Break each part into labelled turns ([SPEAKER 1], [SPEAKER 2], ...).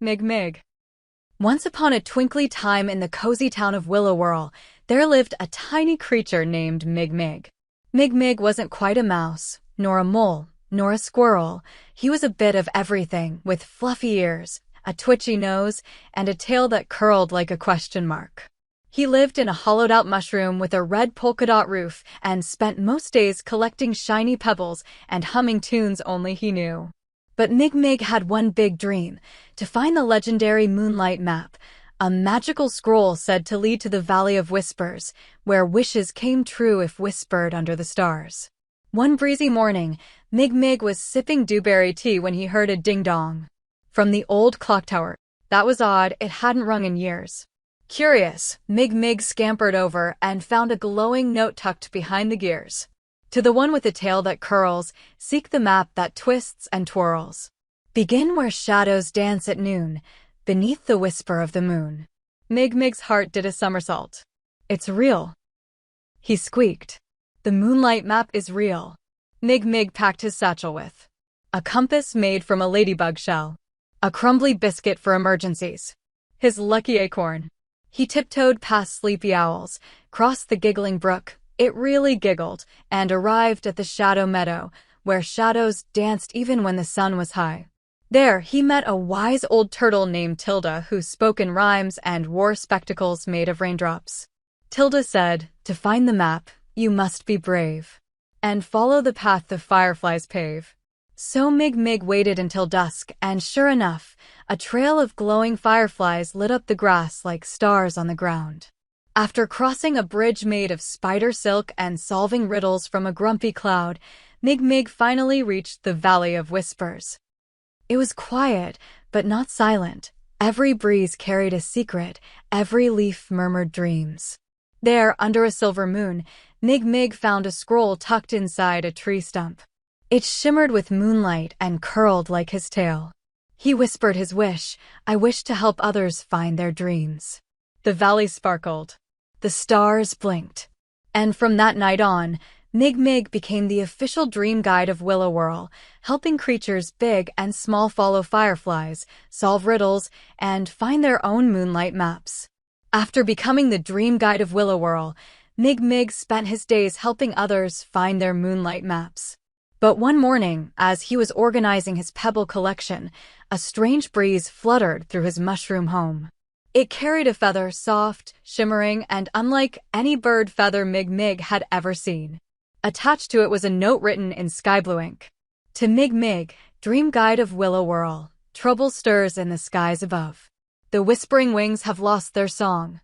[SPEAKER 1] Mig Mig. Once upon a twinkly time in the cozy town of Willowwhirl, there lived a tiny creature named Mig Mig. Mig Mig wasn't quite a mouse, nor a mole, nor a squirrel. He was a bit of everything, with fluffy ears, a twitchy nose, and a tail that curled like a question mark. He lived in a hollowed-out mushroom with a red polka-dot roof and spent most days collecting shiny pebbles and humming tunes only he knew. But Mig Mig had one big dream, to find the legendary Moonlight Map, a magical scroll said to lead to the Valley of Whispers, where wishes came true if whispered under the stars. One breezy morning, Mig Mig was sipping dewberry tea when he heard a ding-dong from the old clock tower. That was odd, it hadn't rung in years. Curious, Mig Mig scampered over and found a glowing note tucked behind the gears. To the one with the tail that curls, seek the map that twists and twirls. Begin where shadows dance at noon, beneath the whisper of the moon. Mig Mig's heart did a somersault. It's real, he squeaked. The Moonlight Map is real. Mig Mig packed his satchel with a compass made from a ladybug shell, a crumbly biscuit for emergencies, his lucky acorn. He tiptoed past sleepy owls, crossed the giggling brook, it really giggled, and arrived at the Shadow Meadow, where shadows danced even when the sun was high. There, he met a wise old turtle named Tilda who spoke in rhymes and wore spectacles made of raindrops. Tilda said, "To find the map, you must be brave, and follow the path the fireflies pave." So Mig Mig waited until dusk, and sure enough, a trail of glowing fireflies lit up the grass like stars on the ground. After crossing a bridge made of spider silk and solving riddles from a grumpy cloud, Mig Mig finally reached the Valley of Whispers. It was quiet, but not silent. Every breeze carried a secret, every leaf murmured dreams. There, under a silver moon, Mig Mig found a scroll tucked inside a tree stump. It shimmered with moonlight and curled like his tail. He whispered his wish, "I wish to help others find their dreams." The valley sparkled. The stars blinked. And from that night on, Mig Mig became the official dream guide of Willowwhirl, helping creatures big and small follow fireflies, solve riddles, and find their own moonlight maps. After becoming the dream guide of Willowwhirl, Mig Mig spent his days helping others find their moonlight maps. But one morning, as he was organizing his pebble collection, a strange breeze fluttered through his mushroom home. It carried a feather, soft, shimmering, and unlike any bird feather Mig Mig had ever seen. Attached to it was a note written in sky blue ink. To Mig Mig, dream guide of Willowwhirl, trouble stirs in the skies above. The whispering wings have lost their song.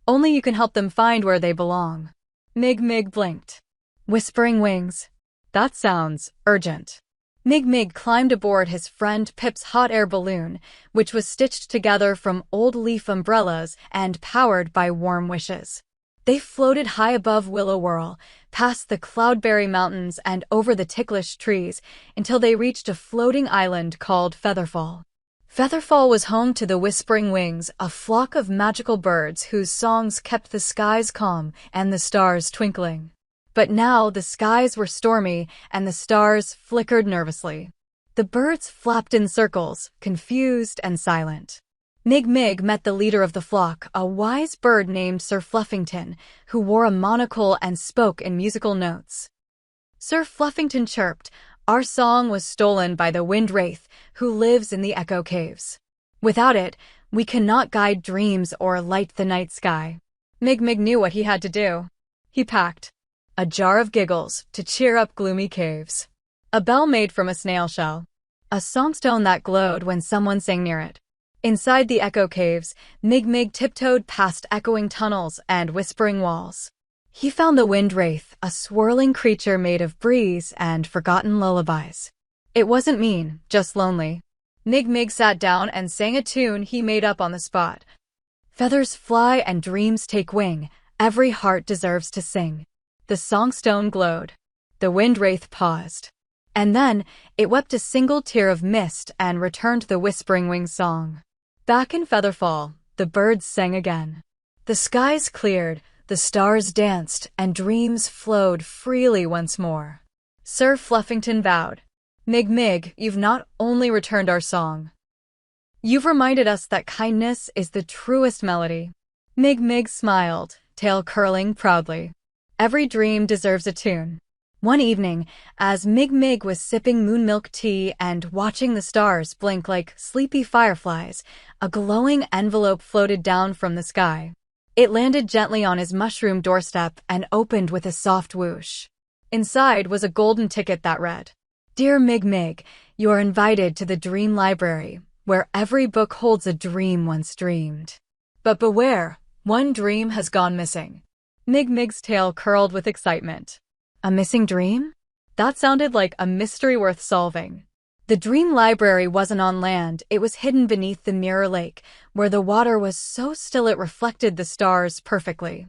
[SPEAKER 1] Only you can help them find where they belong. Mig Mig blinked. Whispering wings. That sounds urgent. Mig Mig climbed aboard his friend Pip's hot air balloon, which was stitched together from old leaf umbrellas and powered by warm wishes. They floated high above Willowwhirl, past the cloudberry mountains and over the ticklish trees, until they reached a floating island called Featherfall. Featherfall was home to the Whispering Wings, a flock of magical birds whose songs kept the skies calm and the stars twinkling. But now the skies were stormy and the stars flickered nervously. The birds flapped in circles, confused and silent. Mig Mig met the leader of the flock, a wise bird named Sir Fluffington, who wore a monocle and spoke in musical notes. Sir Fluffington chirped, "Our song was stolen by the wind wraith, who lives in the echo caves. Without it, we cannot guide dreams or light the night sky." Mig Mig knew what he had to do. He packed a jar of giggles to cheer up gloomy caves, a bell made from a snail shell, a songstone that glowed when someone sang near it. Inside the echo caves, Mig Mig tiptoed past echoing tunnels and whispering walls. He found the wind wraith, a swirling creature made of breeze and forgotten lullabies. It wasn't mean, just lonely. Mig Mig sat down and sang a tune he made up on the spot. Feathers fly and dreams take wing, every heart deserves to sing. The songstone glowed. The wind wraith paused. And then, it wept a single tear of mist and returned the Whispering Wings song. Back in Featherfall, the birds sang again. The skies cleared, the stars danced, and dreams flowed freely once more. Sir Fluffington bowed. Mig Mig, you've not only returned our song, You've reminded us that kindness is the truest melody. Mig Mig smiled, tail curling proudly. Every dream deserves a tune. One evening, as Mig Mig was sipping moon milk tea and watching the stars blink like sleepy fireflies, a glowing envelope floated down from the sky. It landed gently on his mushroom doorstep and opened with a soft whoosh. Inside was a golden ticket that read, "Dear Mig Mig, you are invited to the Dream Library, where every book holds a dream once dreamed. But beware, one dream has gone missing." Mig Mig's tail curled with excitement. A missing dream? That sounded like a mystery worth solving. The Dream Library wasn't on land, it was hidden beneath the Mirror Lake, where the water was so still it reflected the stars perfectly.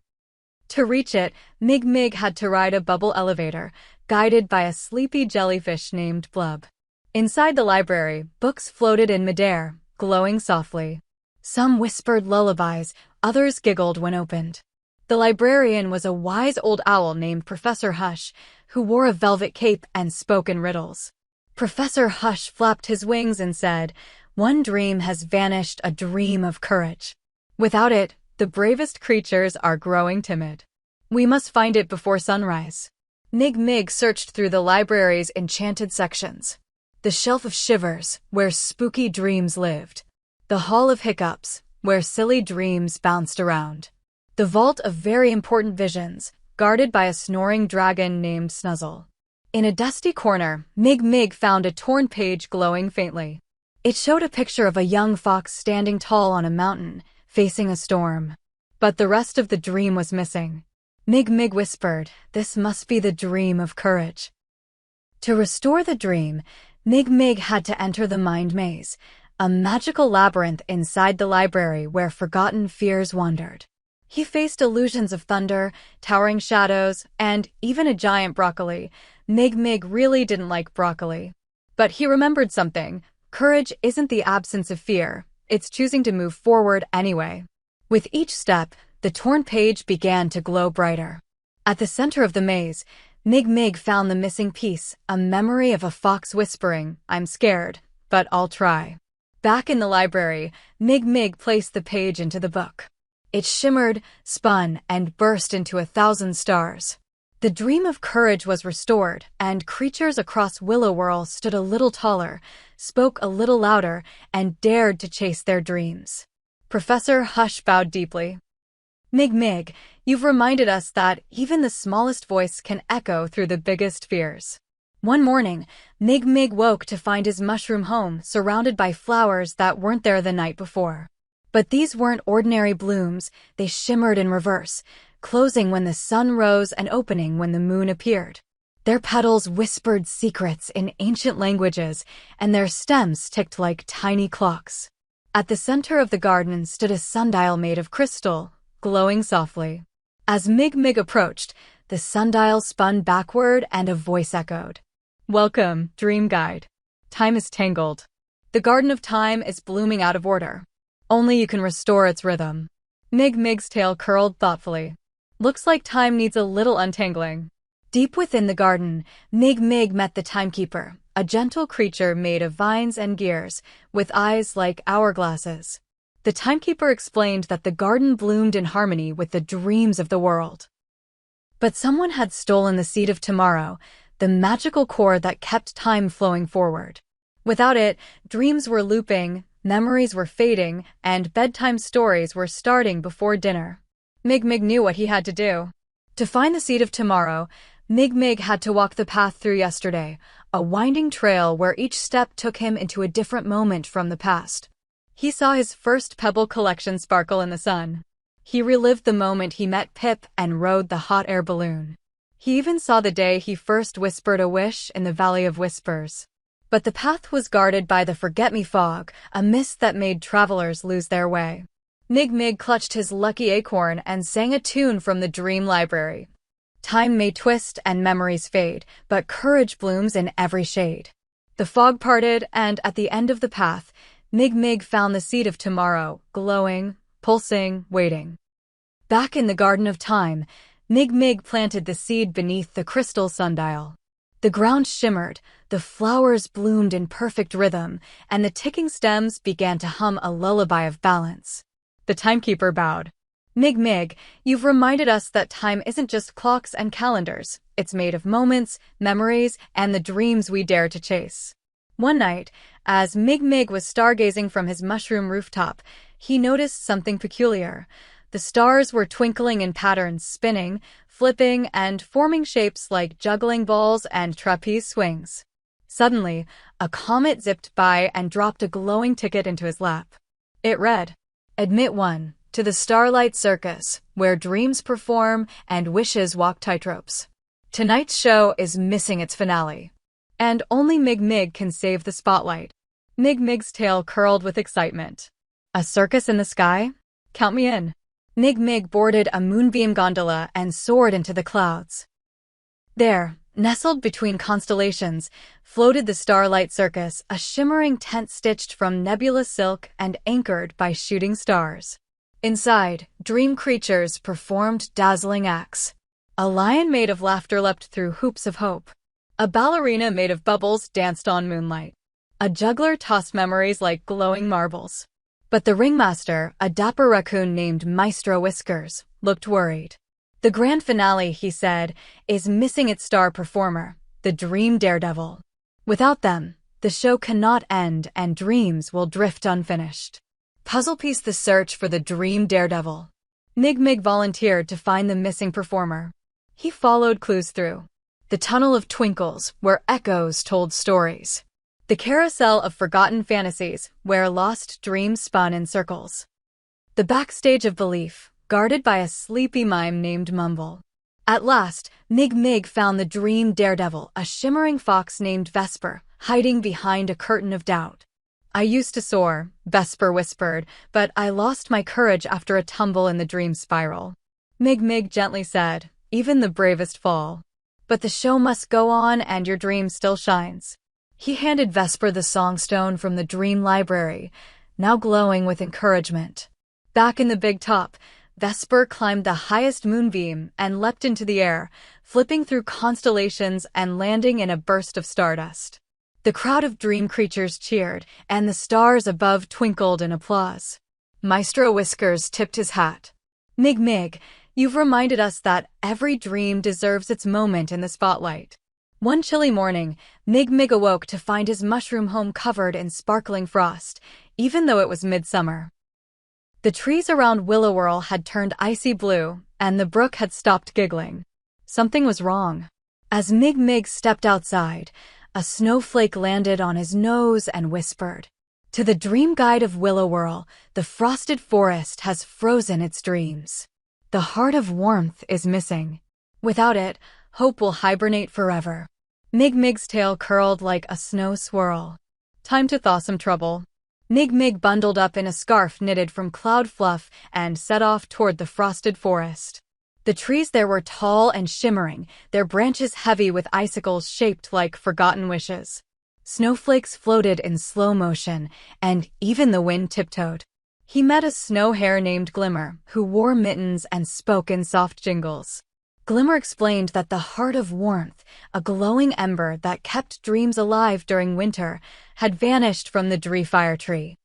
[SPEAKER 1] To reach it, Mig Mig had to ride a bubble elevator, guided by a sleepy jellyfish named Blub. Inside the library, books floated in midair, glowing softly. Some whispered lullabies, others giggled when opened. The librarian was a wise old owl named Professor Hush, who wore a velvet cape and spoke in riddles. Professor Hush flapped his wings and said, "One dream has vanished, a dream of courage. Without it, the bravest creatures are growing timid. We must find it before sunrise." Mig Mig searched through the library's enchanted sections. The Shelf of Shivers, where spooky dreams lived. The Hall of Hiccups, where silly dreams bounced around. The Vault of Very Important Visions, guarded by a snoring dragon named Snuzzle. In a dusty corner, Mig Mig found a torn page glowing faintly. It showed a picture of a young fox standing tall on a mountain, facing a storm. But the rest of the dream was missing. Mig Mig whispered, "This must be the dream of courage." To restore the dream, Mig Mig had to enter the Mind Maze, a magical labyrinth inside the library where forgotten fears wandered. He faced illusions of thunder, towering shadows, and even a giant broccoli. Mig Mig really didn't like broccoli. But he remembered something. Courage isn't the absence of fear, it's choosing to move forward anyway. With each step, the torn page began to glow brighter. At the center of the maze, Mig Mig found the missing piece, a memory of a fox whispering, "I'm scared, but I'll try." Back in the library, Mig Mig placed the page into the book. It shimmered, spun, and burst into 1,000 stars. The dream of courage was restored, and creatures across Willow Whirl stood a little taller, spoke a little louder, and dared to chase their dreams. Professor Hush bowed deeply. "Mig Mig, you've reminded us that even the smallest voice can echo through the biggest fears." One morning, Mig Mig woke to find his mushroom home surrounded by flowers that weren't there the night before. But these weren't ordinary blooms, they shimmered in reverse, closing when the sun rose and opening when the moon appeared. Their petals whispered secrets in ancient languages, and their stems ticked like tiny clocks. At the center of the garden stood a sundial made of crystal, glowing softly. As Mig Mig approached, the sundial spun backward and a voice echoed. "Welcome, Dream Guide. Time is tangled. The Garden of Time is blooming out of order. Only you can restore its rhythm." Mig Mig's tail curled thoughtfully. "Looks like time needs a little untangling." Deep within the garden, Mig Mig met the timekeeper, a gentle creature made of vines and gears, with eyes like hourglasses. The timekeeper explained that the garden bloomed in harmony with the dreams of the world. But someone had stolen the seed of tomorrow, the magical core that kept time flowing forward. Without it, dreams were looping, memories were fading, and bedtime stories were starting before dinner. Mig Mig knew what he had to do. To find the seed of tomorrow, Mig Mig had to walk the path through yesterday, a winding trail where each step took him into a different moment from the past. He saw his first pebble collection sparkle in the sun. He relived the moment he met Pip and rode the hot air balloon. He even saw the day he first whispered a wish in the Valley of Whispers. But the path was guarded by the forget-me fog, a mist that made travelers lose their way. Mig Mig clutched his lucky acorn and sang a tune from the Dream Library. Time may twist and memories fade, but courage blooms in every shade. The fog parted, and at the end of the path, Mig Mig found the seed of tomorrow, glowing, pulsing, waiting. Back in the Garden of Time, Mig Mig planted the seed beneath the crystal sundial. The ground shimmered, the flowers bloomed in perfect rhythm, and the ticking stems began to hum a lullaby of balance. The timekeeper bowed. Mig Mig, you've reminded us that time isn't just clocks and calendars. It's made of moments, memories, and the dreams we dare to chase. One night, as Mig Mig was stargazing from his mushroom rooftop, he noticed something peculiar. The stars were twinkling in patterns, spinning, flipping, and forming shapes like juggling balls and trapeze swings. Suddenly, a comet zipped by and dropped a glowing ticket into his lap. It read, "Admit 1 to the Starlight Circus, where dreams perform and wishes walk tightropes. Tonight's show is missing its finale, and only Mig Mig can save the spotlight." Mig Mig's tail curled with excitement. A circus in the sky? Count me in. Mig Mig boarded a moonbeam gondola and soared into the clouds. There, nestled between constellations, floated the Starlight Circus, a shimmering tent stitched from nebulous silk and anchored by shooting stars. Inside, dream creatures performed dazzling acts. A lion made of laughter leapt through hoops of hope. A ballerina made of bubbles danced on moonlight. A juggler tossed memories like glowing marbles. But the ringmaster, a dapper raccoon named Maestro Whiskers, looked worried. "The grand finale," he said, "is missing its star performer, the dream daredevil. Without them, the show cannot end and dreams will drift unfinished. Puzzle piece the search for the dream daredevil." Mig Mig volunteered to find the missing performer. He followed clues through the tunnel of twinkles, where echoes told stories. The carousel of forgotten fantasies, where lost dreams spun in circles. The backstage of belief, guarded by a sleepy mime named Mumble. At last, Mig Mig found the dream daredevil, a shimmering fox named Vesper, hiding behind a curtain of doubt. "I used to soar," Vesper whispered, "but I lost my courage after a tumble in the dream spiral." Mig Mig gently said, "Even the bravest fall. But the show must go on and your dream still shines." He handed Vesper the songstone from the dream library, now glowing with encouragement. Back in the big top, Vesper climbed the highest moonbeam and leapt into the air, flipping through constellations and landing in a burst of stardust. The crowd of dream creatures cheered, and the stars above twinkled in applause. Maestro Whiskers tipped his hat. "Mig Mig, you've reminded us that every dream deserves its moment in the spotlight." One chilly morning, Mig Mig awoke to find his mushroom home covered in sparkling frost, even though it was midsummer. The trees around Willowwhirl had turned icy blue, and the brook had stopped giggling. Something was wrong. As Mig Mig stepped outside, a snowflake landed on his nose and whispered, "To the dream guide of Willowwhirl, the frosted forest has frozen its dreams. The heart of warmth is missing. Without it, hope will hibernate forever." Mig Mig's tail curled like a snow swirl. Time to thaw some trouble. Mig Mig bundled up in a scarf knitted from cloud fluff and set off toward the frosted forest. The trees there were tall and shimmering, their branches heavy with icicles shaped like forgotten wishes. Snowflakes floated in slow motion, and even the wind tiptoed. He met a snow hare named Glimmer, who wore mittens and spoke in soft jingles. Glimmer explained that the heart of warmth, a glowing ember that kept dreams alive during winter, had vanished from the Fire tree.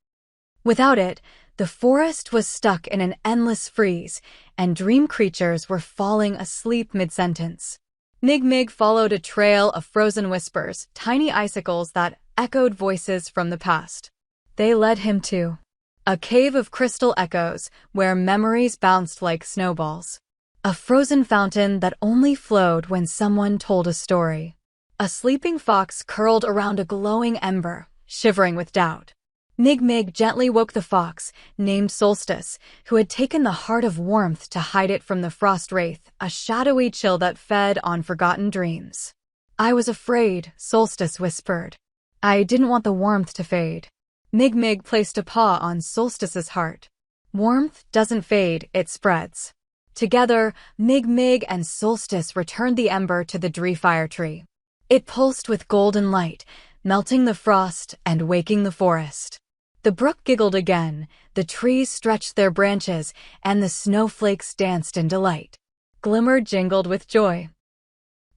[SPEAKER 1] Without it, the forest was stuck in an endless freeze, and dream creatures were falling asleep mid-sentence. Mig Mig followed a trail of frozen whispers, tiny icicles that echoed voices from the past. They led him to a cave of crystal echoes, where memories bounced like snowballs. A frozen fountain that only flowed when someone told a story. A sleeping fox curled around a glowing ember, shivering with doubt. Mig Mig gently woke the fox, named Solstice, who had taken the heart of warmth to hide it from the frost wraith, a shadowy chill that fed on forgotten dreams. "I was afraid," Solstice whispered. "I didn't want the warmth to fade." Mig Mig placed a paw on Solstice's heart. "Warmth doesn't fade, it spreads." Together, Mig Mig and Solstice returned the ember to the Fire tree. It pulsed with golden light, melting the frost and waking the forest. The brook giggled again, the trees stretched their branches, and the snowflakes danced in delight. Glimmer jingled with joy.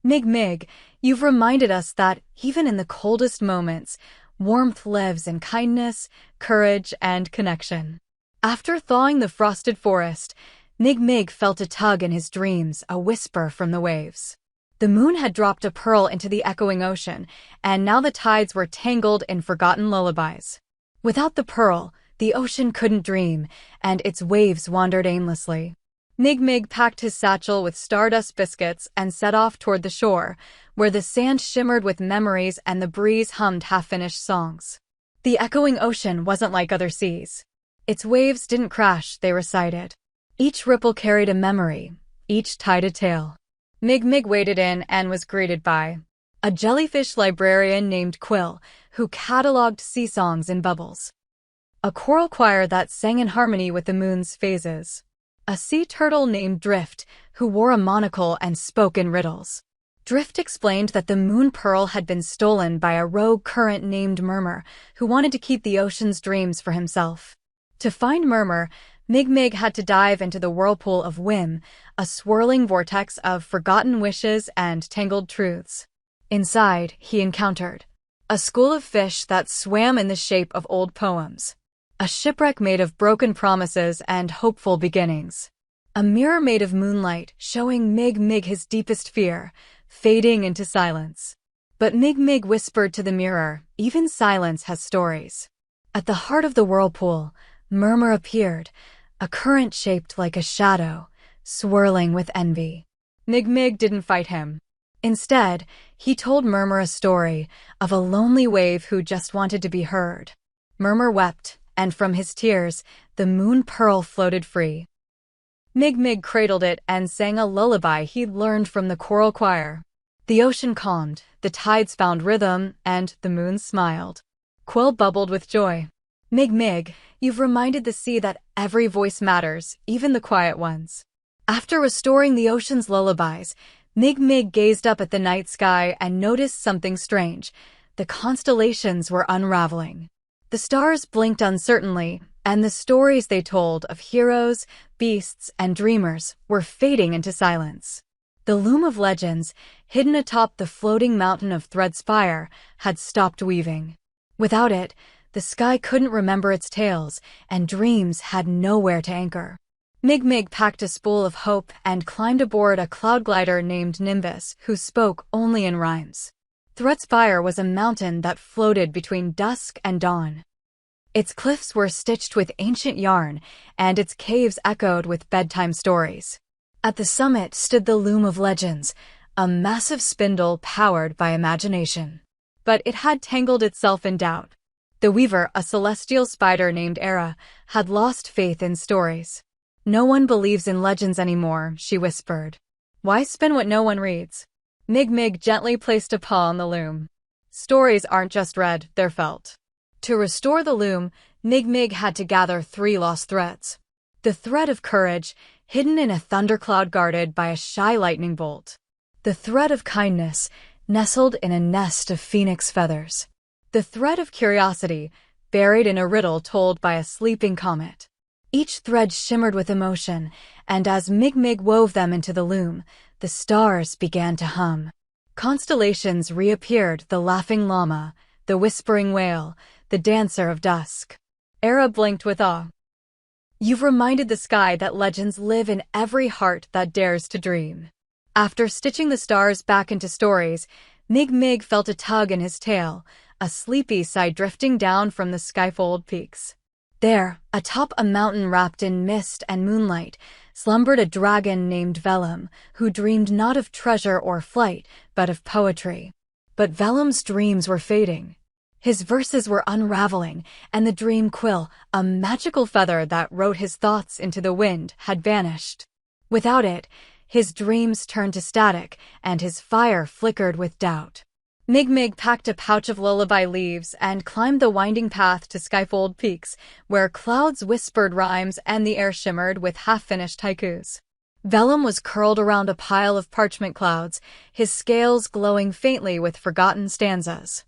[SPEAKER 1] "Mig Mig, You've reminded us that, even in the coldest moments, warmth lives in kindness, courage, and connection. After thawing the frosted forest, Mig Mig felt a tug in his dreams, a whisper from the waves. The moon had dropped a pearl into the echoing ocean, and now the tides were tangled in forgotten lullabies. Without the pearl, the ocean couldn't dream, and its waves wandered aimlessly. Mig Mig packed his satchel with stardust biscuits and set off toward the shore, where the sand shimmered with memories and the breeze hummed half-finished songs. The echoing ocean wasn't like other seas. Its waves didn't crash, they recited. Each ripple carried a memory, each tied a tale. Mig Mig waded in and was greeted by a jellyfish librarian named Quill, who catalogued sea songs in bubbles. A choral choir that sang in harmony with the moon's phases. A sea turtle named Drift, who wore a monocle and spoke in riddles. Drift explained that the moon pearl had been stolen by a rogue current named Murmur, who wanted to keep the ocean's dreams for himself. To find Murmur, Mig Mig had to dive into the whirlpool of whim, a swirling vortex of forgotten wishes and tangled truths. Inside, he encountered a school of fish that swam in the shape of old poems, a shipwreck made of broken promises and hopeful beginnings, a mirror made of moonlight showing Mig Mig his deepest fear, fading into silence. But Mig Mig whispered to the mirror, "Even silence has stories." At the heart of the whirlpool, Murmur appeared, a current shaped like a shadow, swirling with envy. Mig Mig didn't fight him. Instead, he told Murmur a story of a lonely wave who just wanted to be heard. Murmur wept, and from his tears, the moon pearl floated free. Mig Mig cradled it and sang a lullaby he'd learned from the choral choir. The ocean calmed, the tides found rhythm, and the moon smiled. Quill bubbled with joy. Mig Mig, you've reminded the sea that every voice matters, even the quiet ones. After restoring the ocean's lullabies, Mig Mig gazed up at the night sky and noticed something strange. The constellations were unraveling. The stars blinked uncertainly, and the stories they told of heroes, beasts, and dreamers were fading into silence. The loom of legends, hidden atop the floating mountain of thread spire, had stopped weaving. Without it, the sky couldn't remember its tales, and dreams had nowhere to anchor. Mig Mig packed a spool of hope and climbed aboard a cloud glider named Nimbus, who spoke only in rhymes. Threadspire was a mountain that floated between dusk and dawn. Its cliffs were stitched with ancient yarn, and its caves echoed with bedtime stories. At the summit stood the loom of legends, a massive spindle powered by imagination. But it had tangled itself in doubt. The weaver, a celestial spider named Era, had lost faith in stories. "No one believes in legends anymore," she whispered. "Why spin what no one reads?" Mig Mig gently placed a paw on the loom. Stories aren't just read, they're felt. To restore the loom, Mig Mig had to gather 3 lost threads. The thread of courage, hidden in a thundercloud guarded by a shy lightning bolt. The thread of kindness, nestled in a nest of phoenix feathers. The thread of curiosity, buried in a riddle told by a sleeping comet. Each thread shimmered with emotion, and as Mig Mig wove them into the loom, the stars began to hum. Constellations reappeared, the laughing llama, the whispering whale, the dancer of dusk. Era blinked with awe. "You've reminded the sky that legends live in every heart that dares to dream." After stitching the stars back into stories, Mig Mig felt a tug in his tail, a sleepy sigh drifting down from the skyfold peaks. There, atop a mountain wrapped in mist and moonlight, slumbered a dragon named Vellum, who dreamed not of treasure or flight, but of poetry. But Vellum's dreams were fading. His verses were unraveling, and the dream quill, a magical feather that wrote his thoughts into the wind, had vanished. Without it, his dreams turned to static, and his fire flickered with doubt. Mig Mig packed a pouch of lullaby leaves and climbed the winding path to skyfold peaks, where clouds whispered rhymes and the air shimmered with half-finished haikus. Vellum was curled around a pile of parchment clouds, his scales glowing faintly with forgotten stanzas.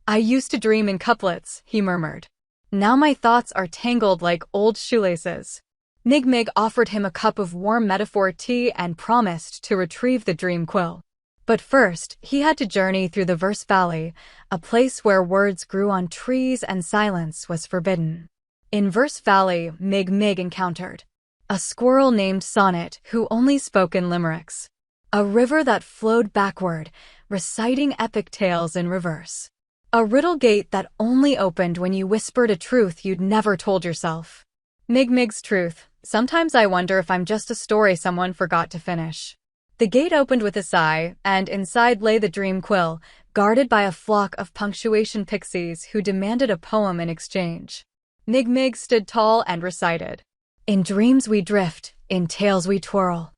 [SPEAKER 1] "I used to dream in couplets," he murmured. "Now my thoughts are tangled like old shoelaces." Mig Mig offered him a cup of warm metaphor tea and promised to retrieve the dream quill. But first, he had to journey through the Verse Valley, a place where words grew on trees and silence was forbidden. In Verse Valley, Mig Mig encountered a squirrel named Sonnet who only spoke in limericks, a river that flowed backward, reciting epic tales in reverse, a riddle gate that only opened when you whispered a truth you'd never told yourself. Mig Mig's truth. Sometimes I wonder if I'm just a story someone forgot to finish. The gate opened with a sigh, and inside lay the dream quill, guarded by a flock of punctuation pixies who demanded a poem in exchange. Mig Mig stood tall and recited, "In dreams we drift, in tales we twirl.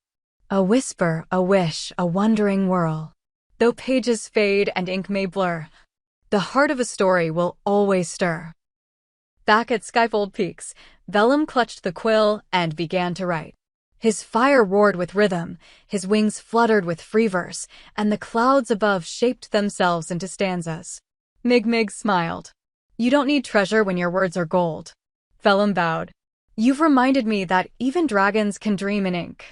[SPEAKER 1] A whisper, a wish, a wondering whirl. Though pages fade and ink may blur, the heart of a story will always stir." Back at Skyfold Peaks, Vellum clutched the quill and began to write. His fire roared with rhythm, his wings fluttered with free verse, and the clouds above shaped themselves into stanzas. Mig Mig smiled. "You don't need treasure when your words are gold." Vellum bowed. "You've reminded me that even dragons can dream in ink."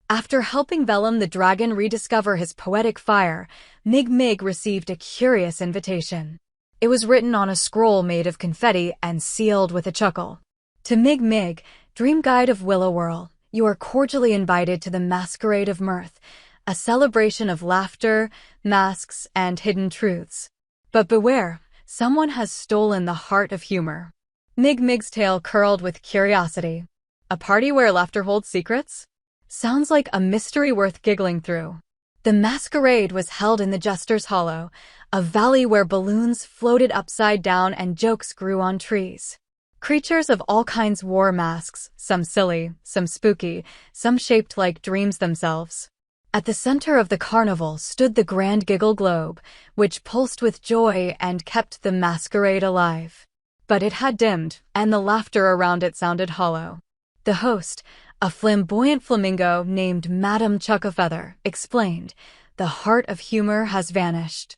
[SPEAKER 1] After helping Vellum the dragon rediscover his poetic fire, Mig Mig received a curious invitation. It was written on a scroll made of confetti and sealed with a chuckle. To Mig Mig, Dream Guide of Willowwhirl, you are cordially invited to the masquerade of mirth, a celebration of laughter, masks, and hidden truths. But beware, someone has stolen the heart of humor. Mig Mig's tail curled with curiosity. A party where laughter holds secrets? Sounds like a mystery worth giggling through. The masquerade was held in the Jester's Hollow, a valley where balloons floated upside down and jokes grew on trees. Creatures of all kinds wore masks, some silly, some spooky, some shaped like dreams themselves. At the center of the carnival stood the grand giggle globe, which pulsed with joy and kept the masquerade alive. But it had dimmed, and the laughter around it sounded hollow. The host, a flamboyant flamingo named Madam Chuckafeather, explained, "The heart of humor has vanished.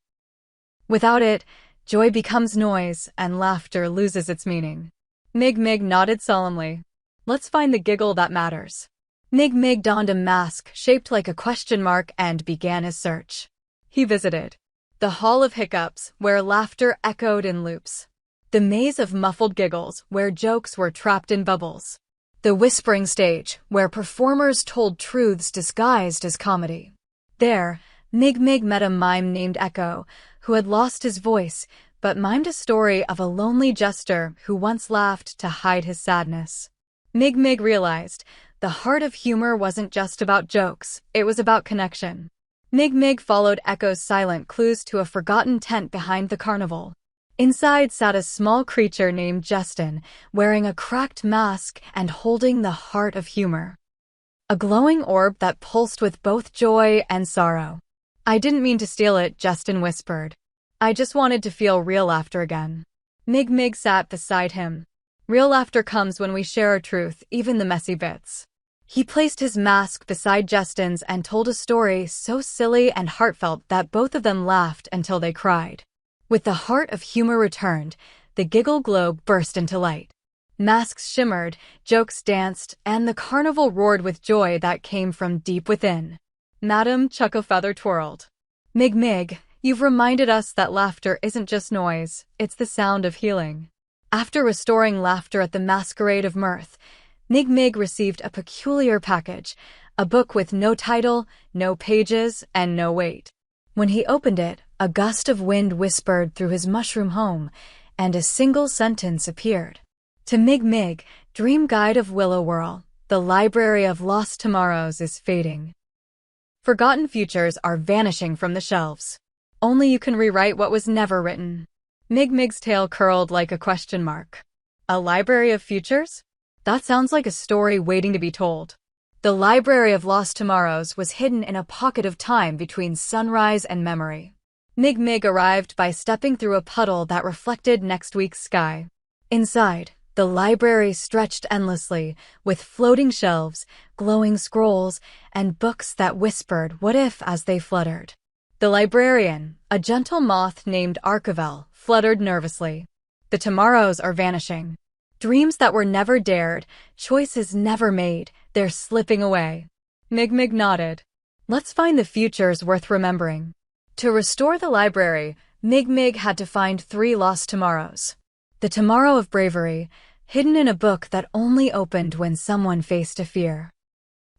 [SPEAKER 1] Without it, joy becomes noise and laughter loses its meaning." Mig Mig nodded solemnly. "Let's find the giggle that matters." Mig Mig donned a mask shaped like a question mark and began his search. He visited the Hall of Hiccups, where laughter echoed in loops, the maze of muffled giggles, where jokes were trapped in bubbles, the whispering stage, where performers told truths disguised as comedy. There, Mig Mig met a mime named Echo, who had lost his voice, but mimed a story of a lonely jester who once laughed to hide his sadness. Mig Mig realized the heart of humor wasn't just about jokes, it was about connection. Mig Mig followed Echo's silent clues to a forgotten tent behind the carnival. Inside sat a small creature named Justin, wearing a cracked mask and holding the heart of humor, a glowing orb that pulsed with both joy and sorrow. "I didn't mean to steal it," Justin whispered. "I just wanted to feel real laughter again." Mig Mig sat beside him. "Real laughter comes when we share our truth, even the messy bits." He placed his mask beside Justin's and told a story so silly and heartfelt that both of them laughed until they cried. With the heart of humor returned, the giggle globe burst into light. Masks shimmered, jokes danced, and the carnival roared with joy that came from deep within. Madam Chuckafeather twirled. "Mig Mig, you've reminded us that laughter isn't just noise, it's the sound of healing." After restoring laughter at the masquerade of mirth, Mig Mig received a peculiar package, a book with no title, no pages, and no weight. When he opened it, a gust of wind whispered through his mushroom home, and a single sentence appeared. To Mig Mig, Dream Guide of Willowwhirl, the library of lost tomorrows is fading. Forgotten futures are vanishing from the shelves. Only you can rewrite what was never written. Mig Mig's tail curled like a question mark. A library of futures? That sounds like a story waiting to be told. The library of lost tomorrows was hidden in a pocket of time between sunrise and memory. Mig Mig arrived by stepping through a puddle that reflected next week's sky. Inside, the library stretched endlessly, with floating shelves, glowing scrolls, and books that whispered what if as they fluttered. The librarian, a gentle moth named Archivel, fluttered nervously. "The tomorrows are vanishing. Dreams that were never dared, choices never made, they're slipping away." Mig Mig nodded. Let's find the futures worth remembering. To restore the library, Mig Mig had to find 3 lost tomorrows. The tomorrow of bravery, hidden in a book that only opened when someone faced a fear.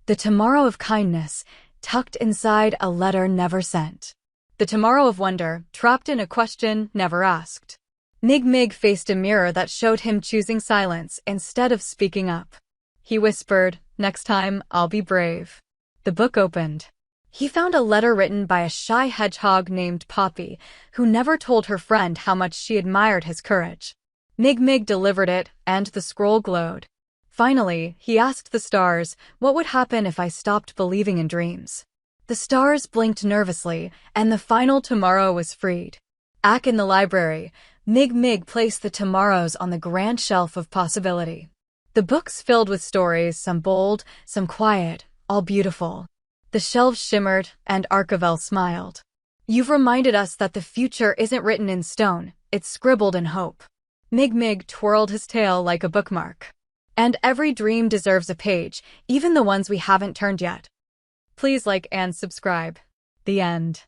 [SPEAKER 1] The tomorrow of kindness, tucked inside a letter never sent. The tomorrow of wonder, trapped in a question never asked. Mig Mig faced a mirror that showed him choosing silence instead of speaking up. He whispered, "Next time, I'll be brave." The book opened. He found a letter written by a shy hedgehog named Poppy, who never told her friend how much she admired his courage. Mig Mig delivered it, and the scroll glowed. Finally, he asked the stars, "What would happen if I stopped believing in dreams?" The stars blinked nervously, and the final tomorrow was freed. Back in the library, Mig Mig placed the tomorrows on the grand shelf of possibility. The books filled with stories, some bold, some quiet, all beautiful. The shelves shimmered, and Archibald smiled. "You've reminded us that the future isn't written in stone, it's scribbled in hope." Mig Mig twirled his tail like a bookmark. And every dream deserves a page, even the ones we haven't turned yet. Please like and subscribe. The end.